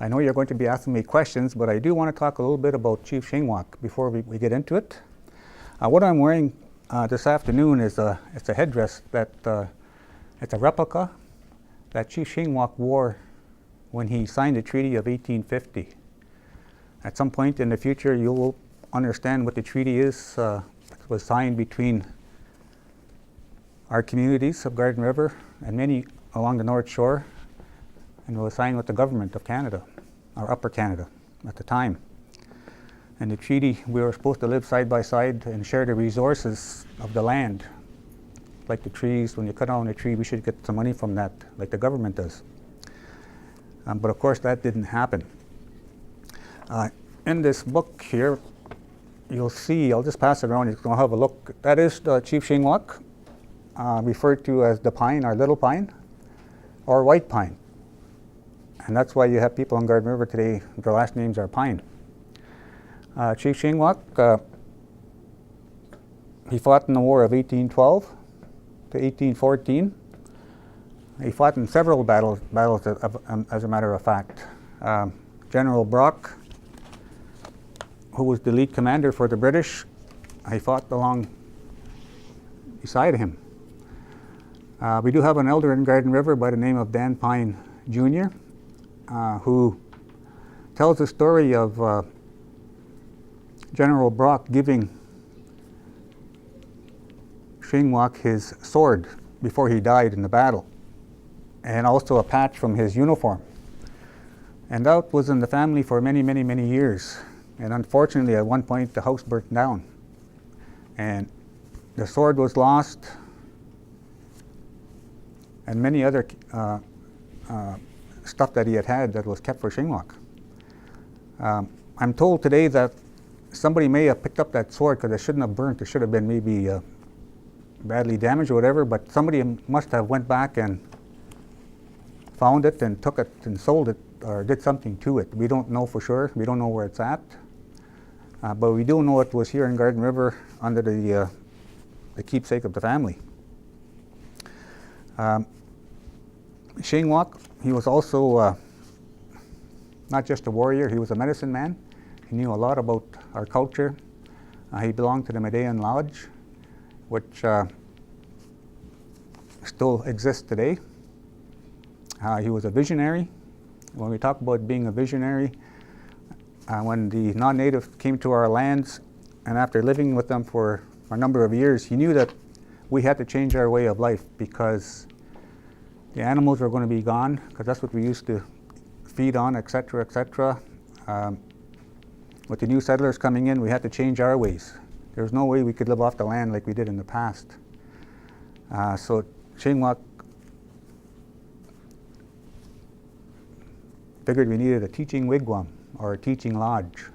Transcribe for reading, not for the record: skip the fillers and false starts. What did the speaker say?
I know you're going to be asking me questions, but I do want to talk a little bit about Chief Shingwauk before we get into it. What I'm wearing this afternoon is it's a headdress that it's a replica that Chief Shingwauk wore when he signed the Treaty of 1850. At some point in the future, you will understand what the treaty is. It was signed between our communities of Garden River and many along the North Shore, and it was signed with the government of Canada, or Upper Canada at the time. And the treaty, we were supposed to live side by side and share the resources of the land. Like the trees, when you cut down a tree, we should get some money from that, like the government does. But of course, that didn't happen. In this book here, you'll see, I'll just pass it around, you can have a look. That is the Chief Shingwauk, referred to as the pine, or little pine, or white pine. And that's why you have people on Garden River today, their last names are Pine. Chief Shingwauk, he fought in the War of 1812 to 1814. He fought in several battles as a matter of fact. General Brock, who was the lead commander for the British, he fought along beside him. We do have an elder in Garden River by the name of Dan Pine Jr., who tells the story of General Brock giving Shingwauk his sword before he died in the battle, and also a patch from his uniform. And that was in the family for many, many, many years. And unfortunately, at one point, the house burnt down. And the sword was lost, and many other stuff that he had that was kept for Shingwauk. I'm told today that somebody may have picked up that sword because it shouldn't have burnt. It should have been maybe badly damaged or whatever, but somebody must have went back and found it and took it and sold it or did something to it. We don't know for sure. We don't know where it's at. But we do know it was here in Garden River under the keepsake of the family. Shingwauk, he was also not just a warrior, he was a medicine man. He knew a lot about our culture. He belonged to the Medean Lodge, which still exists today. He was a visionary. When we talk about being a visionary, when the non-natives came to our lands, and after living with them for a number of years, he knew that we had to change our way of life because the animals were going to be gone, because that's what we used to feed on, etc., etc. With the new settlers coming in, we had to change our ways. There was no way we could live off the land like we did in the past. So Shingwauk figured we needed a teaching wigwam or a teaching lodge.